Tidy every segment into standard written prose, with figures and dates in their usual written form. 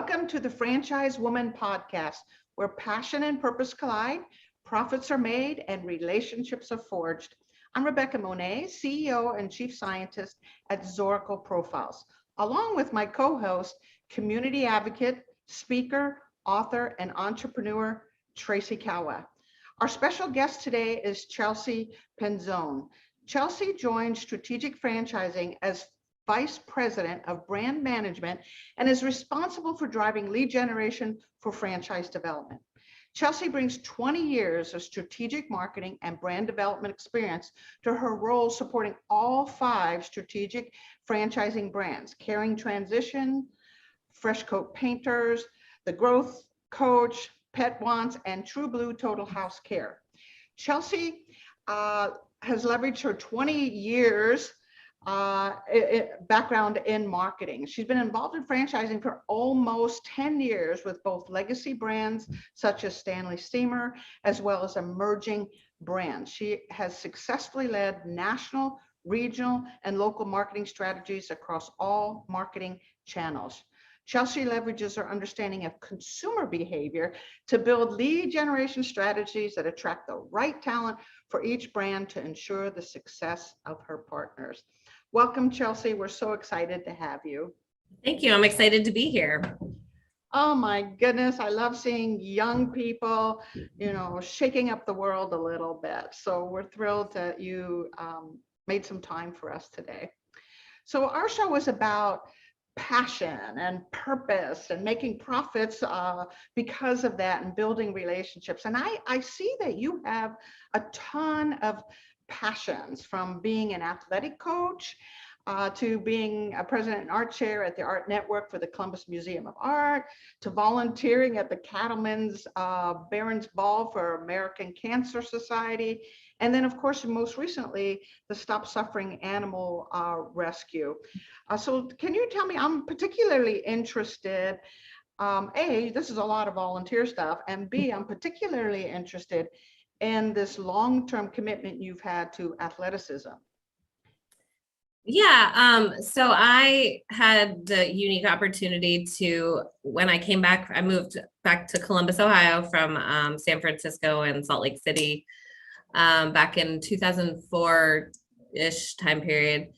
Welcome to the Franchise Woman Podcast, where passion and purpose collide, profits are made, and relationships are forged. I'm Rebecca Monet, CEO and Chief Scientist at Zoracle Profiles, along with my co-host, community advocate, speaker, author, and entrepreneur, Tracy Kawa. Our special guest today is Chelsea Penzone. Chelsea joined Strategic Franchising as Vice President of Brand Management and is responsible for driving lead generation for franchise development. Chelsea brings 20 years of strategic marketing and brand development experience to her role supporting all 5 strategic franchising brands: Caring Transition, Fresh Coat Painters, The Growth Coach, Pet Wants, and True Blue Total House Care. Chelsea has leveraged her 20 years background in marketing. She's been involved in franchising for almost 10 years with both legacy brands such as Stanley Steamer, as well as emerging brands. She has successfully led national, regional, and local marketing strategies across all marketing channels. Chelsea leverages her understanding of consumer behavior to build lead generation strategies that attract the right talent for each brand to ensure the success of her partners. Welcome, Chelsea. We're so excited to have you. Thank you. I'm excited to be here. Oh my goodness. I love seeing young people, shaking up the world a little bit. So we're thrilled that you made some time for us today. So our show is about passion and purpose and making profits because of that and building relationships. And I see that you have a ton of passions, from being an athletic coach to being a president and art chair at the Art Network for the Columbus Museum of Art, to volunteering at the Cattlemen's Barons Ball for American Cancer Society, and then, of course, most recently, the Stop Suffering Animal Rescue. So can you tell me, I'm particularly interested, A, this is a lot of volunteer stuff, and B, I'm particularly interested in this long-term commitment you've had to athleticism. Yeah, so I had the unique opportunity to, when I came back, I moved back to Columbus, Ohio from San Francisco and Salt Lake City back in 2004-ish time period.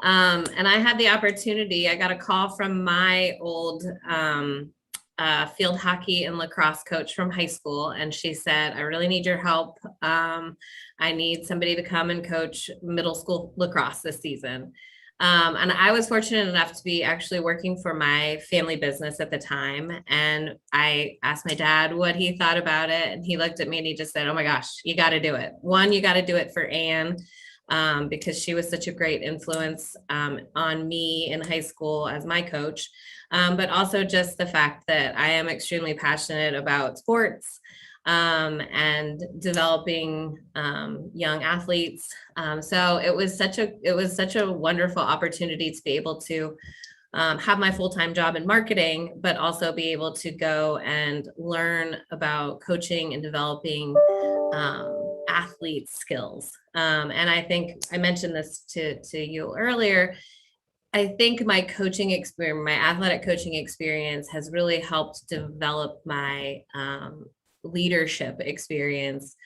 And I had the opportunity, I got a call from my old field hockey and lacrosse coach from high school. And she said, I really need your help. I need somebody to come and coach middle school lacrosse this season. And I was fortunate enough to be actually working for my family business at the time. And I asked my dad what he thought about it. And he looked at me and he just said, oh my gosh, you got to do it. One, you got to do it for Anne. Because she was such a great influence on me in high school as my coach, but also just the fact that I am extremely passionate about sports and developing young athletes. So it was such a wonderful opportunity to be able to have my full-time job in marketing, but also be able to go and learn about coaching and developing athlete skills. And I think I mentioned this to you earlier. I think my coaching experience, my athletic coaching experience, has really helped develop my leadership experience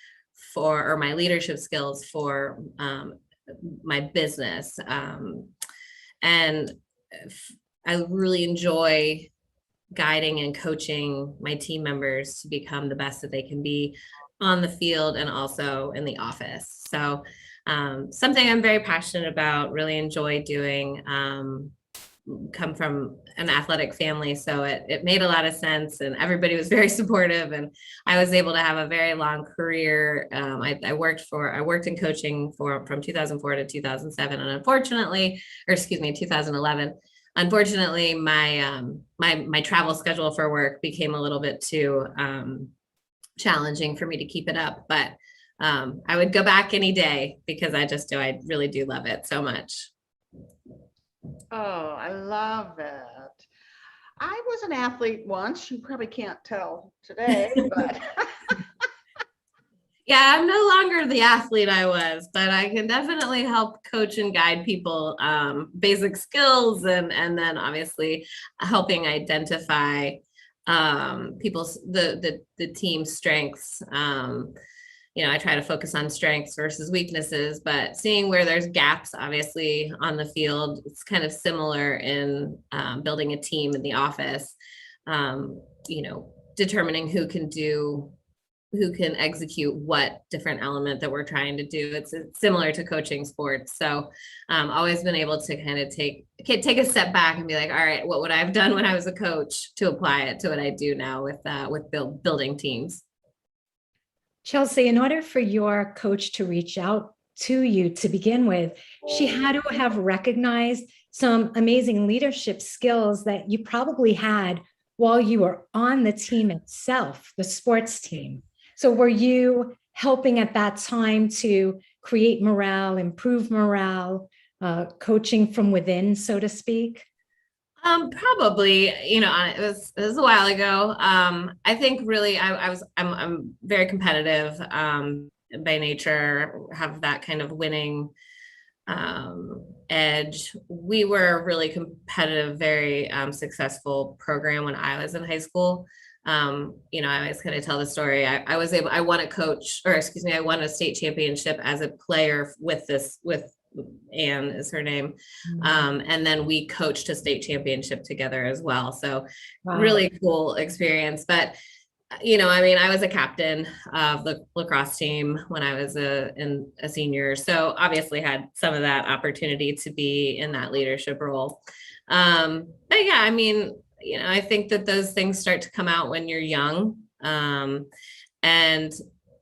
or my leadership skills for my business. And I really enjoy guiding and coaching my team members to become the best that they can be on the field and also in the office. So something I'm very passionate about, really enjoy doing, come from an athletic family. So it made a lot of sense and everybody was very supportive, and I was able to have a very long career. I worked in coaching from 2004 to 2007. And unfortunately, 2011, unfortunately, my travel schedule for work became a little bit too challenging for me to keep it up, but I would go back any day because I really do love it so much. Oh, I love it. I was an athlete once. You probably can't tell today, but yeah, I'm no longer the athlete I was, but I can definitely help coach and guide people, basic skills, and then obviously helping identify people's the team strengths. I try to focus on strengths versus weaknesses, but seeing where there's gaps, obviously on the field, it's kind of similar in building a team in the office. Determining who can execute what different element that we're trying to do. It's similar to coaching sports. So always been able to kind of take a step back and be like, all right, what would I have done when I was a coach to apply it to what I do now with building teams? Chelsea, in order for your coach to reach out to you to begin with, she had to have recognized some amazing leadership skills that you probably had while you were on the team itself, the sports team. So were you helping at that time to create morale, improve morale, coaching from within, so to speak? Probably, it was a while ago. I think really I'm very competitive, by nature, have that kind of winning, edge. We were a really competitive, very, successful program when I was in high school. I always kind of tell the story. I won I won a state championship as a player with Anne is her name. And then we coached a state championship together as well. So Wow. Really cool experience. But, I was a captain of the lacrosse team when I was a senior. So obviously had some of that opportunity to be in that leadership role. But yeah, I think that those things start to come out when you're young. And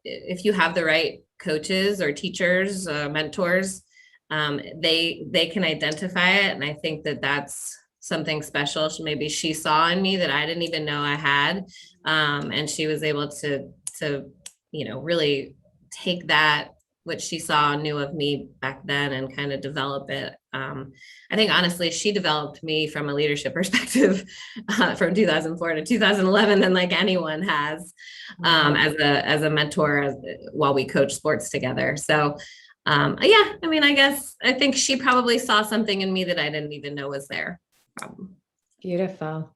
if you have the right coaches or teachers, mentors, they can identify it. And I think that that's something special. Maybe she saw in me that I didn't even know I had. And she was able to, really take that, what she saw and knew of me back then, and kind of develop it. I think honestly, she developed me from a leadership perspective, from 2004 to 2011 than like anyone has, as a mentor while we coach sports together. So yeah, I think she probably saw something in me that I didn't even know was there. Beautiful.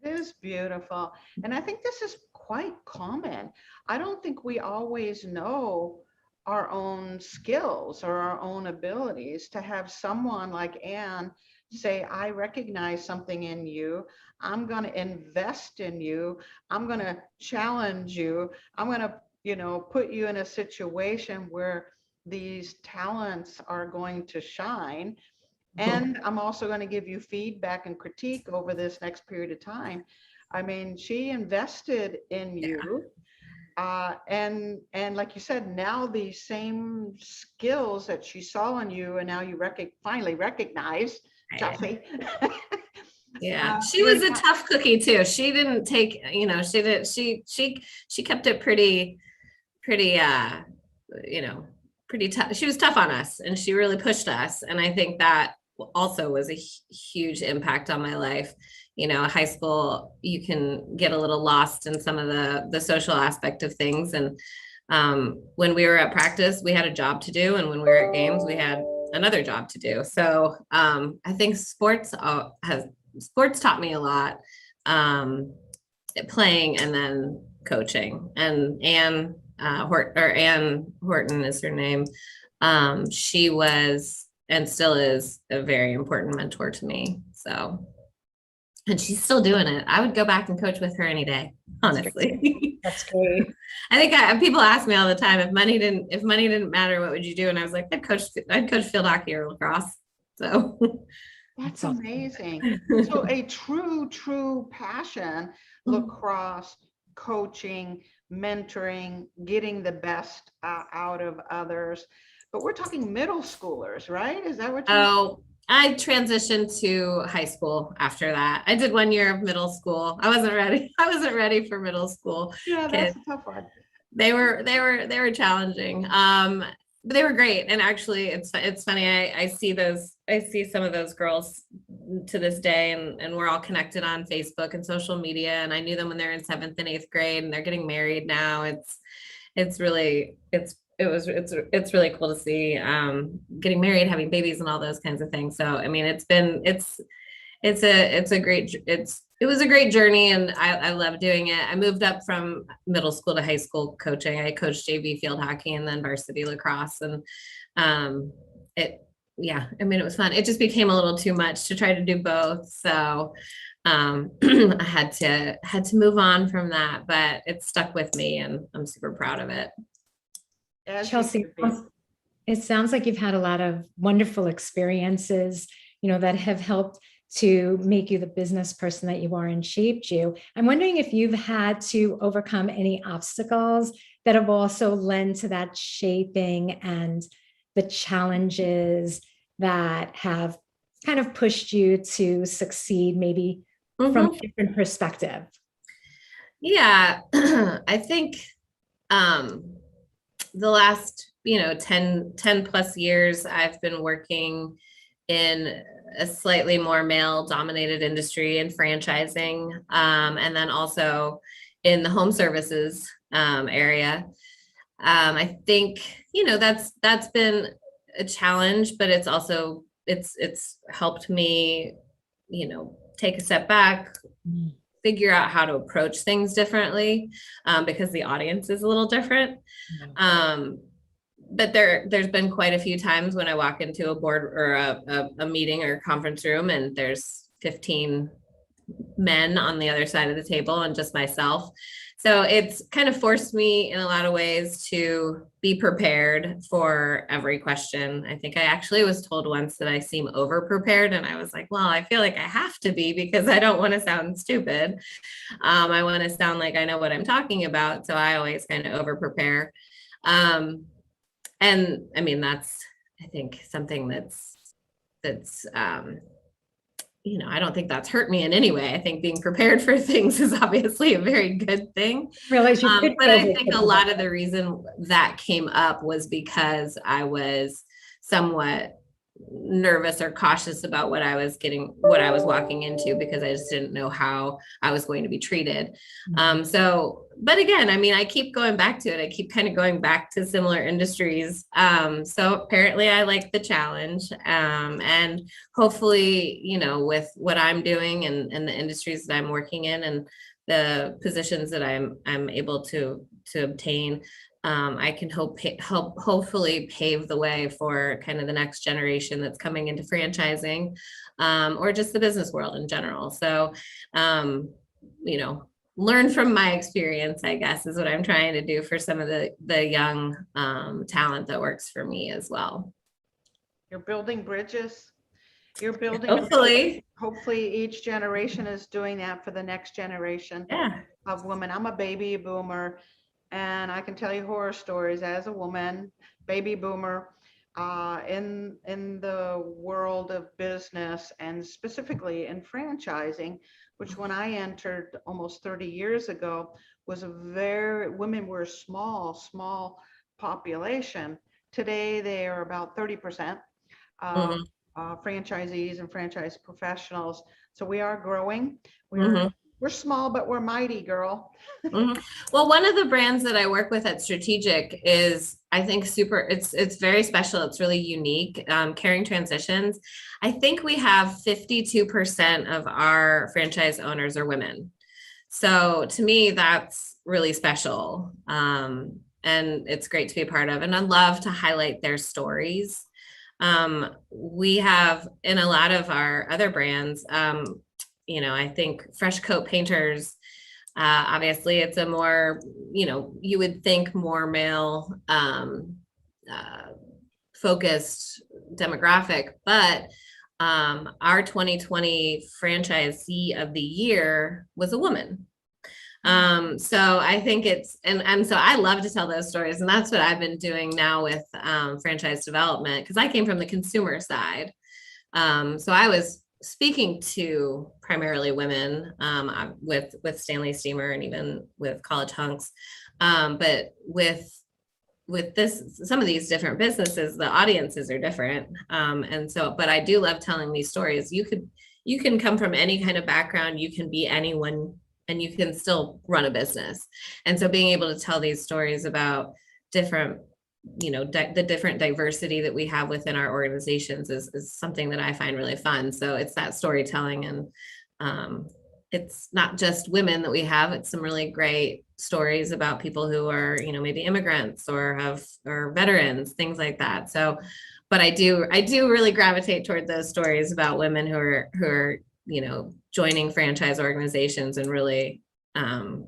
It is beautiful. And I think this is quite common. I don't think we always know our own skills or our own abilities. To have someone like Anne say, I recognize something in you. I'm going to invest in you. I'm going to challenge you. I'm going to, put you in a situation where these talents are going to shine. And I'm also going to give you feedback and critique over this next period of time. She invested in you. And like you said, now the same skills that she saw in you, and now you finally recognize, Chelsea. Yeah, she was a tough cookie too. She didn't take, she kept it pretty, pretty tough. She was tough on us, and she really pushed us. And I think that also was a huge impact on my life. High school, you can get a little lost in some of the social aspect of things. And when we were at practice, we had a job to do. And when we were at games, we had another job to do. So I think sports taught me a lot, playing and then coaching. And Anne Horton is her name. She was and still is a very important mentor to me. So, and she's still doing it. I would go back and coach with her any day, honestly. That's great. I think people ask me all the time, if money didn't matter, what would you do? And I was like, I'd coach field hockey or lacrosse. So that's amazing. So a true passion, lacrosse, coaching, mentoring, getting the best out of others. But we're talking middle schoolers, right? Is that what you're I transitioned to high school after that. I did 1 year of middle school. I wasn't ready for middle school. Yeah, that's a tough one. They were challenging. But they were great. And actually it's funny. I see some of those girls to this day, and we're all connected on Facebook and social media. And I knew them when they're in 7th and 8th grade, and they're getting married now. It's really cool to see, getting married, having babies and all those kinds of things. So, it was a great journey, and I love doing it. I moved up from middle school to high school coaching. I coached JV field hockey and then varsity lacrosse, and it yeah, I mean, it was fun. It just became a little too much to try to do both, so I had to move on from that, but it stuck with me, and I'm super proud of it. Chelsea, it sounds like you've had a lot of wonderful experiences, that have helped to make you the business person that you are and shaped you. I'm wondering if you've had to overcome any obstacles that have also lent to that shaping and the challenges that have kind of pushed you to succeed, maybe from a different perspective. Yeah, I think the last 10 plus years I've been working in a slightly more male dominated industry in franchising, and then also in the home services area. I think that's been a challenge, but it's also it's helped me take a step back, figure out how to approach things differently, because the audience is a little different. But there's been quite a few times when I walk into a board or a meeting or a conference room, and there's 15 men on the other side of the table and just myself. So it's kind of forced me in a lot of ways to be prepared for every question. I think I actually was told once that I seem over prepared, and I was like, well, I feel like I have to be, because I don't want to sound stupid. I want to sound like I know what I'm talking about. So I always kind of over prepare. And I mean, that's, I think, something that's I don't think that's hurt me in any way. I think being prepared for things is obviously a very good thing. Realize you could, but I think a lot of the reason that came up was because I was somewhat nervous or cautious about what I was walking into, because I just didn't know how I was going to be treated. But again, I mean, I keep going back to it. I keep kind of going back to similar industries. So apparently I like the challenge, and hopefully, with what I'm doing and the industries that I'm working in and the positions that I'm able to obtain, I can hopefully pave the way for kind of the next generation that's coming into franchising, or just the business world in general. So, learn from my experience, I guess, is what I'm trying to do for some of the young talent that works for me as well. You're building bridges. You're building. Hopefully each generation is doing that for the next generation of women. I'm a baby boomer, and I can tell you horror stories as a woman, baby boomer, in the world of business, and specifically in franchising, which when I entered almost 30 years ago was women were a small population. Today they are about 30% franchisees and franchise professionals. So we are growing. We're small, but we're mighty, girl. Well, one of the brands that I work with at Strategic is, I think, it's very special. It's really unique. Caring Transitions. I think we have 52% of our franchise owners are women. So to me, that's really special. And it's great to be a part of. And I love to highlight their stories. We have, in a lot of our other brands, I think Fresh Coat Painters, obviously it's a more, you would think more male focused demographic, but our 2020 franchisee of the year was a woman. So I think so I love to tell those stories, and that's what I've been doing now with franchise development, because I came from the consumer side. So I was speaking to primarily women, with Stanley Steamer and even with College Hunks. But with some of these different businesses, the audiences are different. But I do love telling these stories. You can come from any kind of background, you can be anyone, and you can still run a business. And so being able to tell these stories about different, the different diversity that we have within our organizations is something that I find really fun. So it's that storytelling, and it's not just women that we have, it's some really great stories about people who are, maybe immigrants or veterans, things like that. So, but I do really gravitate toward those stories about women who are, joining franchise organizations and really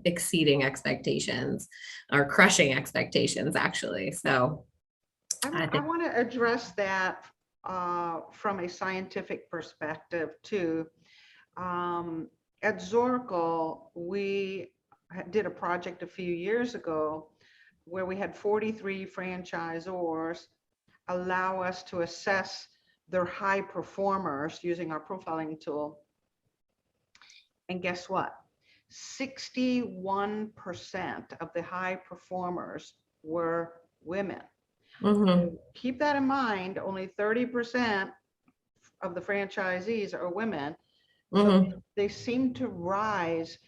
exceeding expectations or crushing expectations, actually. So I want to address that from a scientific perspective too. At Zoracle, we did a project a few years ago where we had 43 franchisors allow us to assess their high performers using our profiling tool. And guess what? 61% of the high performers were women. mm-hmm. Keep that in mind, only 30% of the franchisees are women. So Mm-hmm. they seem to rise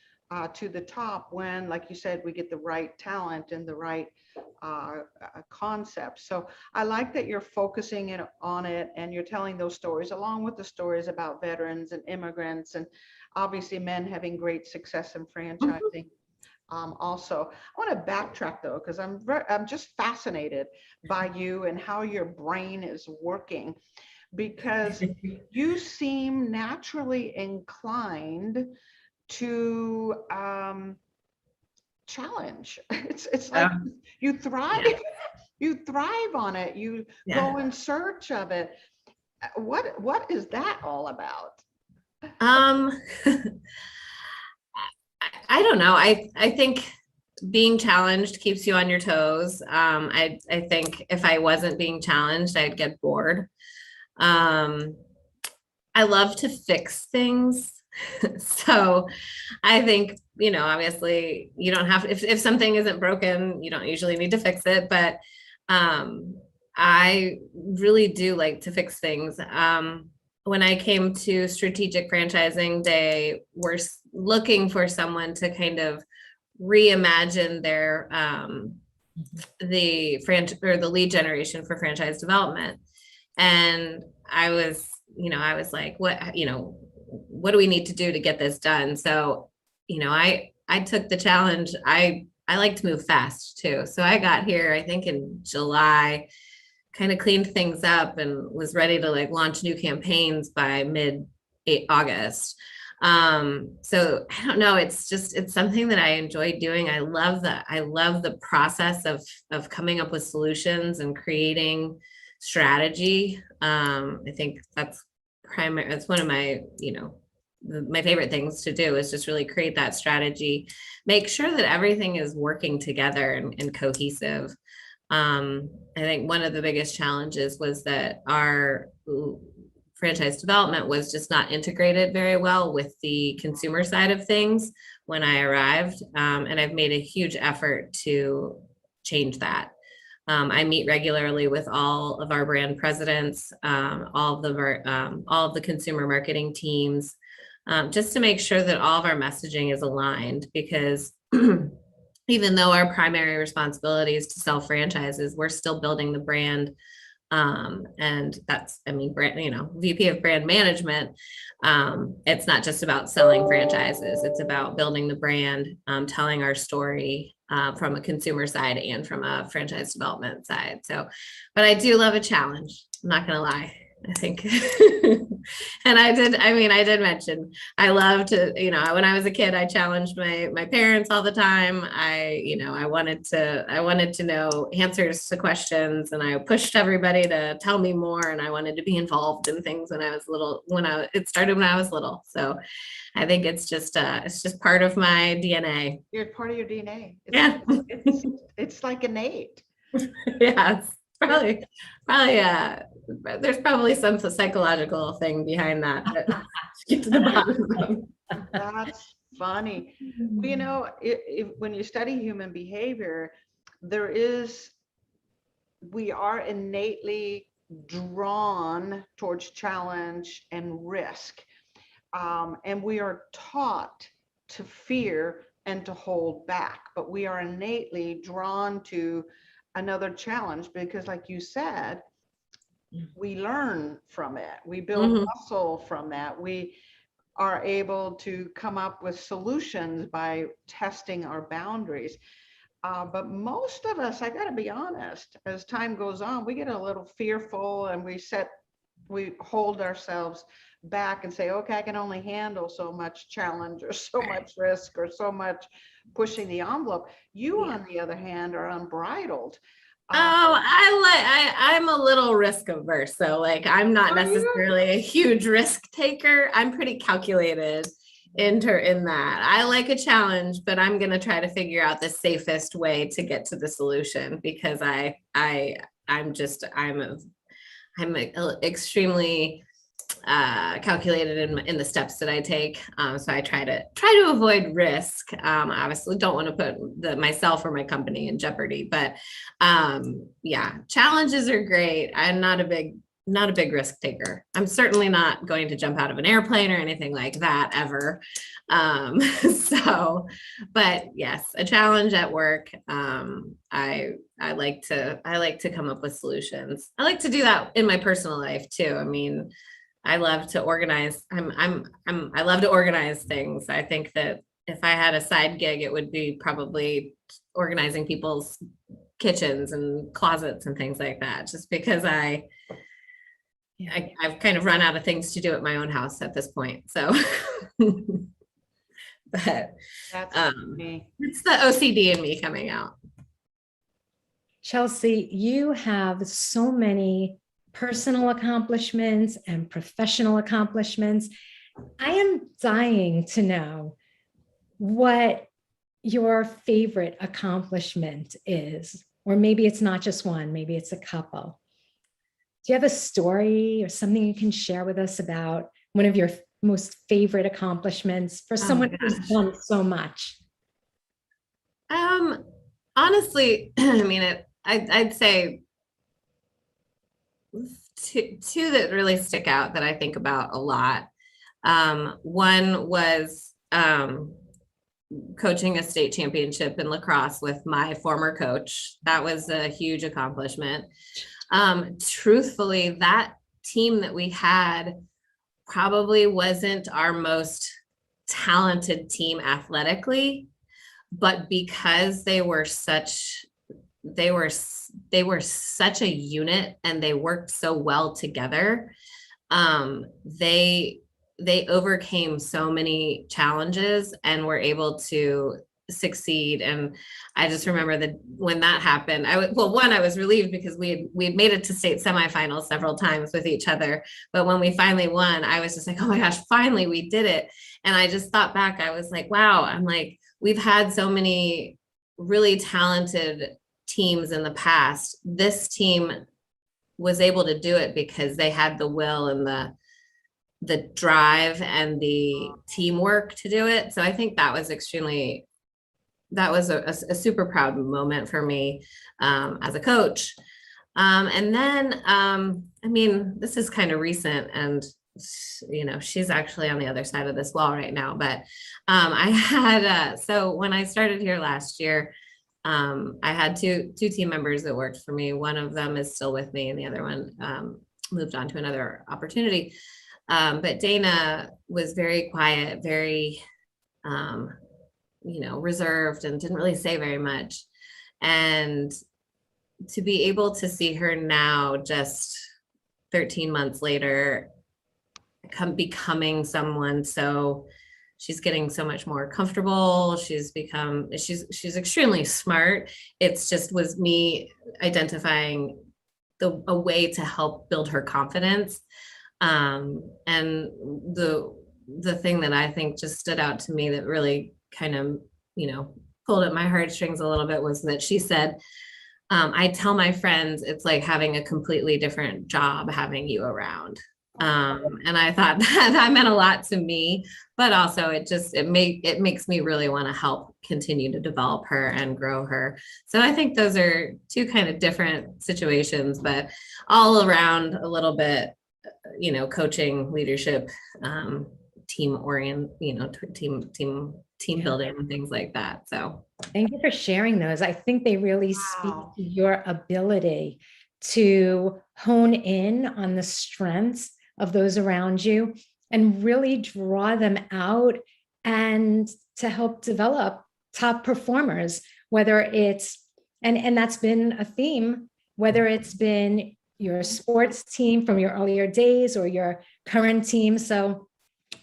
to the top when, like you said, we get the right talent and the right concept. So I like that you're focusing on it and you're telling those stories along with the stories about veterans and immigrants and obviously men having great success in franchising. Also, I want to backtrack though, because I'm just fascinated by you and how your brain is working, because you seem naturally inclined to challenge. It's like you thrive, you thrive on it. You go in search of it. What is that all about? I don't know. I think being challenged keeps you on your toes. I think if I wasn't being challenged, I'd get bored. I love to fix things. So I think, obviously you don't have, if something isn't broken, you don't usually need to fix it, but I really do like to fix things. When I came to Strategic Franchising, they were looking for someone to kind of reimagine their the lead generation for franchise development. And I was like, what do we need to do to get this done? So, I took the challenge. I like to move fast too. So I got here, I think in July, kind of cleaned things up and was ready to launch new campaigns by mid-August. So I don't know, it's something that I enjoy doing. I love the process of coming up with solutions and creating strategy. I think that's one of my, my favorite things to do is just really create that strategy, make sure that everything is working together and cohesive. I think one of the biggest challenges was that our franchise development was just not integrated very well with the consumer side of things when I arrived. And I've made a huge effort to change that. I meet regularly with all of our brand presidents, all of the consumer marketing teams, just to make sure that all of our messaging is aligned, because even though our primary responsibility is to sell franchises, we're still building the brand. And that's, brand, VP of brand management. It's not just about selling franchises. It's about building the brand, telling our story from a consumer side and from a franchise development side. So, but I do love a challenge. I'm not going to lie. I think, and I did mention, I love to, when I was a kid, I challenged my parents all the time. I wanted to know answers to questions, and I pushed everybody to tell me more, and I wanted to be involved in things when I was little, it started when I was little. So I think it's just part of my DNA. You're part of your DNA. It's like innate. Yeah, it's probably there's probably some psychological thing behind that. Get to the bottom of. That's funny. Well, when you study human behavior, we are innately drawn towards challenge and risk. And we are taught to fear and to hold back, but we are innately drawn to another challenge because, like you said, we learn from it. We build muscle from that. are able to come up with solutions by testing our boundaries. But most of us, I got to be honest, as time goes on, we get a little fearful and we hold ourselves back and say, okay, I can only handle so much challenge or so much risk or so much pushing the envelope. You, on the other hand, are unbridled. I'm a little risk averse. So like, I'm not necessarily a huge risk taker. I'm pretty calculated in that. I like a challenge, but I'm going to try to figure out the safest way to get to the solution, because I'm extremely calculated in the steps that I take. So I try to avoid risk. Obviously don't want to put myself or my company in jeopardy, but yeah, challenges are great. I'm not a big risk taker. I'm certainly not going to jump out of an airplane or anything like that ever. But yes, a challenge at work. I like to come up with solutions. I like to do that in my personal life too. I mean, I love to organize. I love to organize things. I think that if I had a side gig, it would be probably organizing people's kitchens and closets and things like that, just because I've kind of run out of things to do at my own house at this point. So, but it's the OCD in me coming out. Chelsea, you have so many personal accomplishments and professional accomplishments. I am dying to know what your favorite accomplishment is, or maybe it's not just one, maybe it's a couple. Do you have a story or something you can share with us about one of your most favorite accomplishments for someone who's done so much? Honestly, I mean, I'd say two that really stick out that I think about a lot. One was coaching a state championship in lacrosse with my former coach. That was a huge accomplishment. Truthfully, that team that we had probably wasn't our most talented team athletically, but because they were such a unit and they worked so well together, they overcame so many challenges and were able to succeed. And I just remember that when that happened, I was relieved because we had made it to state semifinals several times with each other. But when we finally won, I was just like, oh my gosh, finally we did it. And I just thought back, I was like, wow, I'm like, we've had so many really talented teams in the past. This team was able to do it because they had the will and the drive and the teamwork to do it. So I think that was a super proud moment for me as a coach. And then, I mean, this is kind of recent, and you know, she's actually on the other side of this wall right now, but I had, so when I started here last year, I had two team members that worked for me. One of them is still with me and the other one moved on to another opportunity. But Dana was very quiet, very, reserved, and didn't really say very much. And to be able to see her now, just 13 months later, becoming someone, so she's getting so much more comfortable. She's extremely smart. It's just was me identifying a way to help build her confidence. And the thing that I think just stood out to me that really kind of, pulled at my heartstrings a little bit was that she said, I tell my friends it's like having a completely different job having you around. And I thought that meant a lot to me, but also it makes me really want to help continue to develop her and grow her. So I think those are two kind of different situations, but all around a little bit, coaching, leadership, team building and things like that. So thank you for sharing those. I think they really speak to your ability to hone in on the strengths of those around you and really draw them out and to help develop top performers, whether it's, and that's been a theme, whether it's been your sports team from your earlier days or your current team. So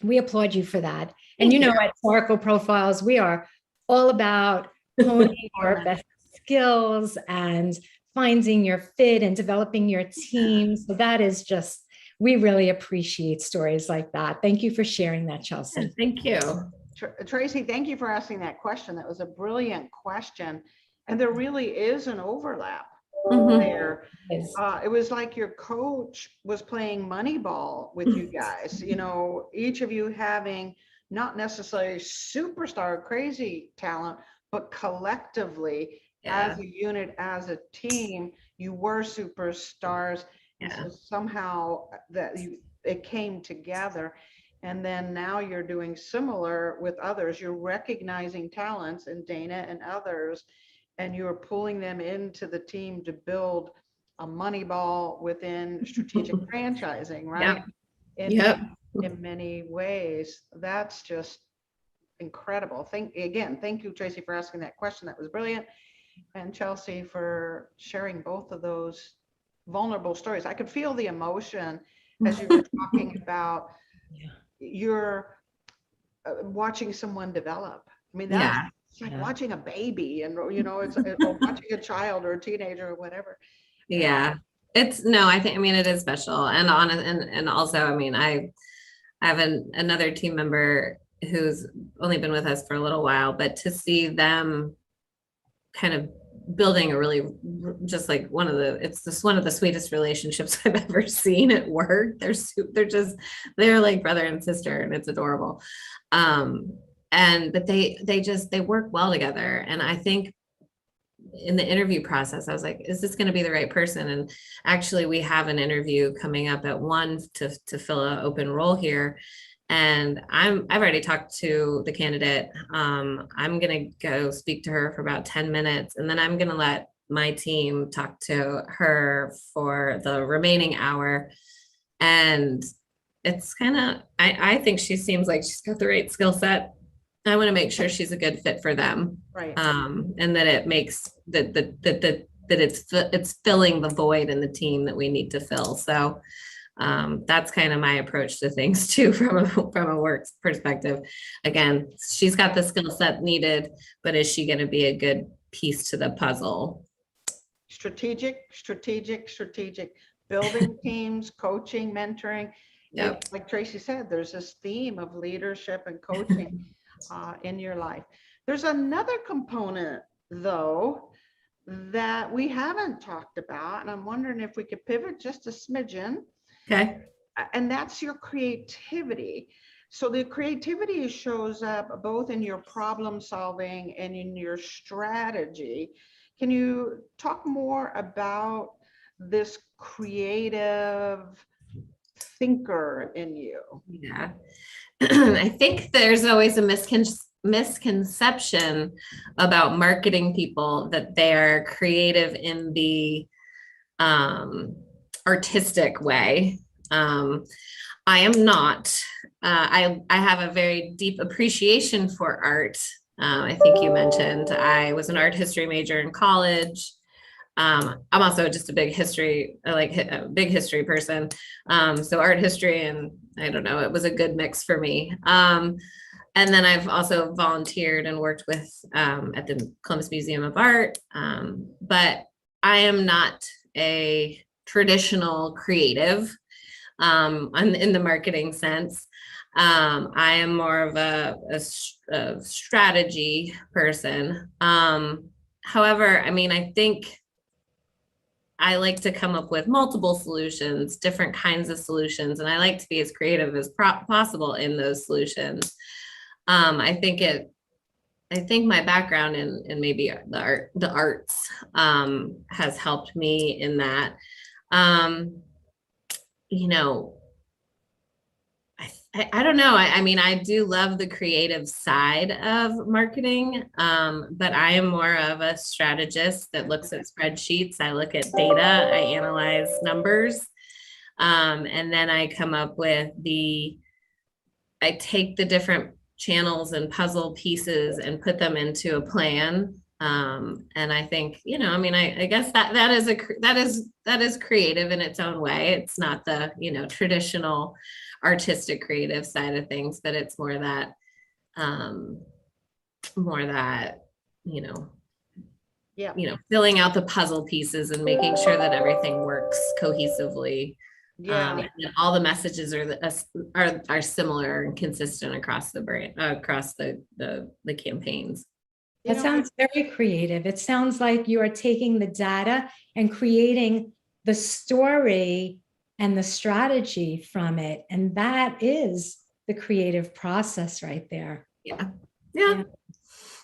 we applaud you for that. And Thank you. at Oracle Profiles, we are all about honing our best skills and finding your fit and developing your team. So that is just, we really appreciate stories like that. Thank you for sharing that, Chelsea. Thank you. Tracy, thank you for asking that question. That was a brilliant question. And there really is an overlap there. It was like your coach was playing Moneyball with you guys, you know, each of you having not necessarily superstar crazy talent, but collectively as a unit, as a team, you were superstars. And so somehow it came together. And then now you're doing similar with others. You're recognizing talents in Dana and others, and you're pulling them into the team to build a Moneyball within strategic franchising, right? In many ways. That's just incredible. Thank you, Tracy, for asking that question. That was brilliant. And Chelsea for sharing both of those vulnerable stories. I could feel the emotion as you were talking about you're watching someone develop. I mean, that's it's like watching a baby, and you know, it's watching a child or a teenager or whatever. It's I mean, it is special. And also, I mean, I have another team member who's only been with us for a little while, but to see them kind of building a really just like it's just one of the sweetest relationships I've ever seen at work. They're like brother and sister, and it's adorable. But they work well together. And I think in the interview process, I was like, is this going to be the right person? And actually we have an interview coming up at 1 to fill an open role here. And I've already talked to the candidate. I'm going to go speak to her for about 10 minutes, and then I'm going to let my team talk to her for the remaining hour. And it's kind of, I think she seems like she's got the right skill set. I want to make sure she's a good fit for them. Right. And that it makes that it's filling the void in the team that we need to fill. So that's kind of my approach to things too, from a work perspective. Again, she's got the skill set needed, but is she going to be a good piece to the puzzle? Strategic, building teams, coaching, mentoring. Like Tracy said, there's this theme of leadership and coaching in your life. There's another component though that we haven't talked about, and I'm wondering if we could pivot just a smidgen. Okay. And that's your creativity. So the creativity shows up both in your problem solving and in your strategy. Can you talk more about this creative thinker in you? Yeah. I think there's always a misconception about marketing people, that they're creative in the artistic way. I am not. I have a very deep appreciation for art. I think you mentioned I was an art history major in college. I'm also just a big history person. So art history, and I don't know, it was a good mix for me. And then I've also volunteered and worked with at the Columbus Museum of Art. But I am not a traditional creative in the marketing sense. I am more of a strategy person. However, I mean, I think I like to come up with multiple solutions, different kinds of solutions, and I like to be as creative as possible in those solutions. I think my background in maybe the arts has helped me in that. You know, I don't know. I mean, I do love the creative side of marketing, but I am more of a strategist that looks at spreadsheets. I look at data, I analyze numbers, and then I come up with the I take the different channels and puzzle pieces and put them into a plan. And I think, I mean, I guess that is creative in its own way. It's not the, traditional artistic creative side of things, but it's more that, Yeah. Filling out the puzzle pieces and making sure that everything works cohesively. Yeah. And all the messages are similar and consistent across the brand, across the campaigns. That sounds very creative. It sounds like you are taking the data and creating the story and the strategy from it. And that is the creative process right there. Yeah.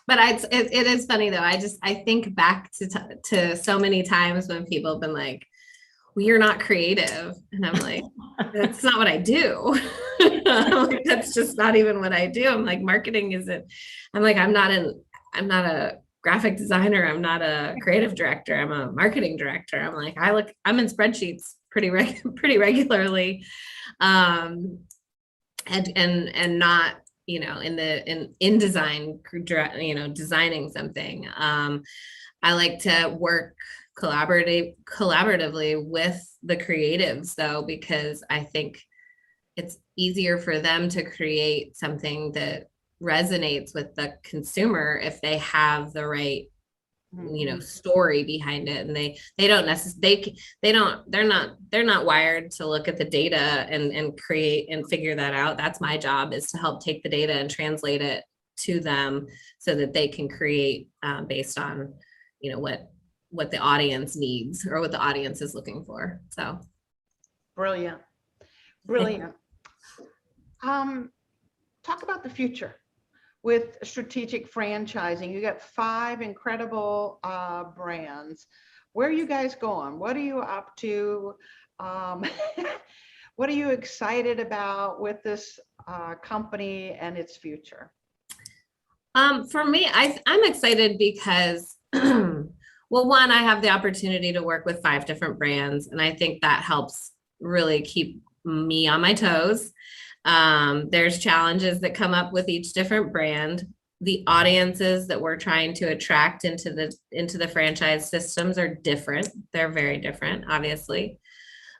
But it is funny though. I think back to so many times when people have been like, well, you're not creative. And I'm like, that's not what I do. Like, that's just not even what I do. I'm like, marketing isn't, I'm like, I'm not a graphic designer. I'm not a creative director. I'm a marketing director. I'm like, I'm in spreadsheets pretty regularly. And not, in design, designing something. I like to work collaboratively with the creatives though, because I think it's easier for them to create something that resonates with the consumer if they have the right story behind it. And they're not wired to look at the data and create and figure that out. That's my job, is to help take the data and translate it to them so that they can create based on what the audience needs or what the audience is looking for. So brilliant. Talk about the future with strategic franchising. You got 5 incredible brands. Where are you guys going? What are you up to? What are you excited about with this company and its future? For me, I'm excited because, well, one, I have the opportunity to work with 5 different brands, and I think that helps really keep me on my toes. There's challenges that come up with each different brand. The audiences that we're trying to attract into the franchise systems are different. They're very different, obviously.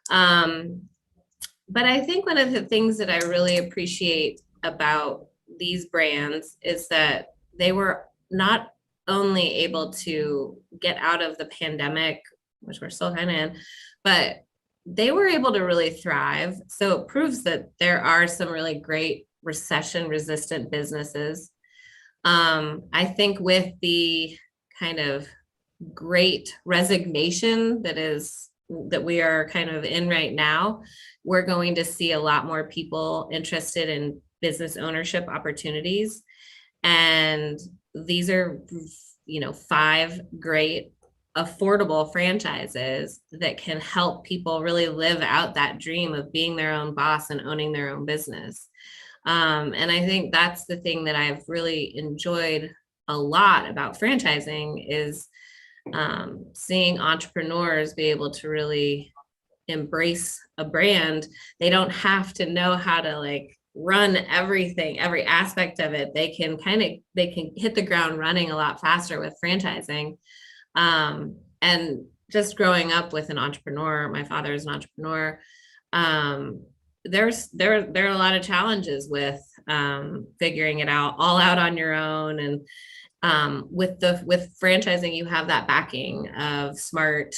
But I think one of the things that I really appreciate about these brands is that they were not only able to get out of the pandemic, which we're still kind of in, but they were able to really thrive. So it proves that there are some really great recession resistant businesses. I think with the kind of great resignation that we are kind of in right now, we're going to see a lot more people interested in business ownership opportunities. And these are, 5 great affordable franchises that can help people really live out that dream of being their own boss and owning their own business. And I think that's the thing that I've really enjoyed a lot about franchising is seeing entrepreneurs be able to really embrace a brand. They don't have to know how to run everything, every aspect of it. They can hit the ground running a lot faster with franchising. And just growing up with an entrepreneur, my father is an entrepreneur. There are a lot of challenges with figuring it all out on your own. And with franchising, you have that backing of smart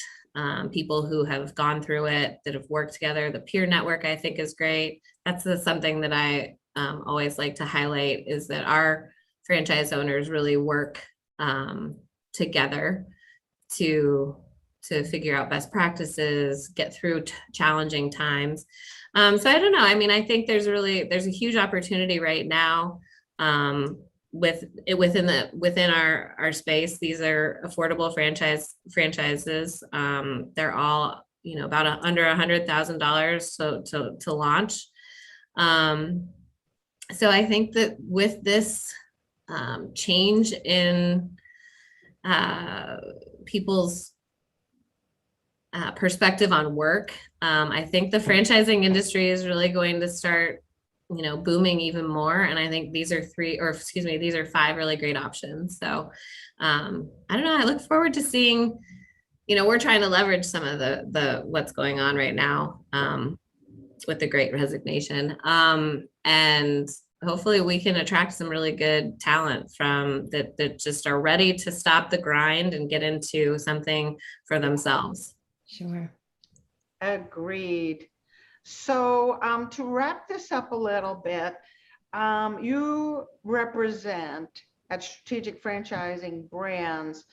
people who have gone through it, that have worked together. The peer network, I think, is great. That's something that I always like to highlight, is that our franchise owners really work together to figure out best practices, get through challenging times. So I don't know. I mean, I think there's a huge opportunity right now within our space. These are affordable franchises. They're all about under $100,000 to launch. So I think that with this change in people's perspective on work, I think the franchising industry is really going to start booming even more. And I think these are these are 5 really great options. So I don't know. I look forward to seeing, we're trying to leverage some of the what's going on right now with the Great Resignation. And hopefully we can attract some really good talent from that just are ready to stop the grind and get into something for themselves. Sure. Agreed. So to wrap this up a little bit, you represent at Strategic Franchising brands,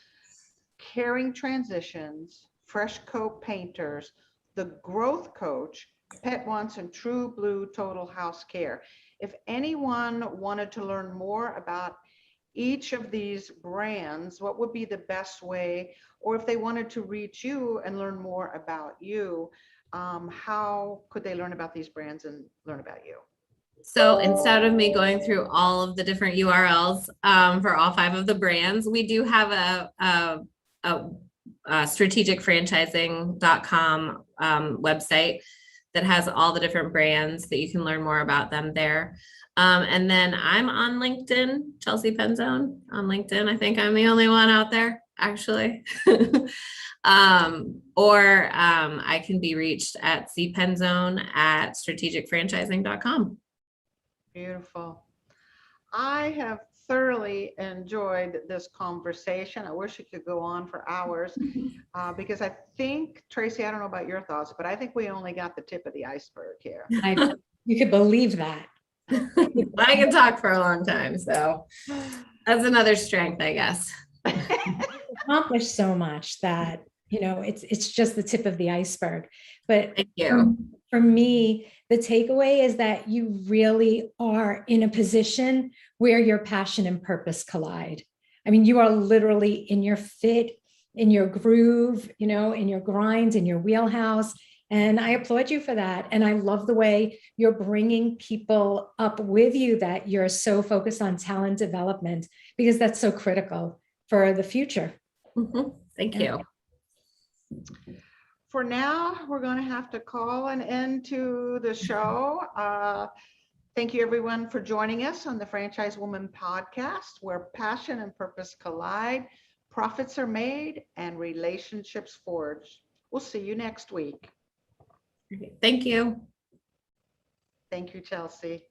Caring Transitions, Fresh Coat Painters, The Growth Coach, Pet Wants, and True Blue Total House Care. If anyone wanted to learn more about each of these brands, what would be the best way, or if they wanted to reach you and learn more about you, how could they learn about these brands and learn about you? So instead of me going through all of the different URLs for all 5 of the brands, we do have a strategicfranchising.com website that has all the different brands that you can learn more about them there. And then I'm on LinkedIn, Chelsea Penzone on LinkedIn. I think I'm the only one out there, actually. Or I can be reached at cpenzone@strategicfranchising.com. Beautiful. I have thoroughly enjoyed this conversation. I wish it could go on for hours because I think, Tracy, I don't know about your thoughts, but I think we only got the tip of the iceberg here. You could believe that. I can talk for a long time, so that's another strength, I guess. Accomplished so much that it's just the tip of the iceberg. But Thank you. For me, the takeaway is that you really are in a position where your passion and purpose collide. I mean, you are literally in your fit, in your groove, in your grind, in your wheelhouse. And I applaud you for that. And I love the way you're bringing people up with you, that you're so focused on talent development, because that's so critical for the future. Mm-hmm. Thank you. For now, we're going to have to call an end to the show. Thank you, everyone, for joining us on the Franchise Woman podcast, where passion and purpose collide, profits are made, and relationships forged. We'll see you next week. Thank you. Thank you, Chelsea.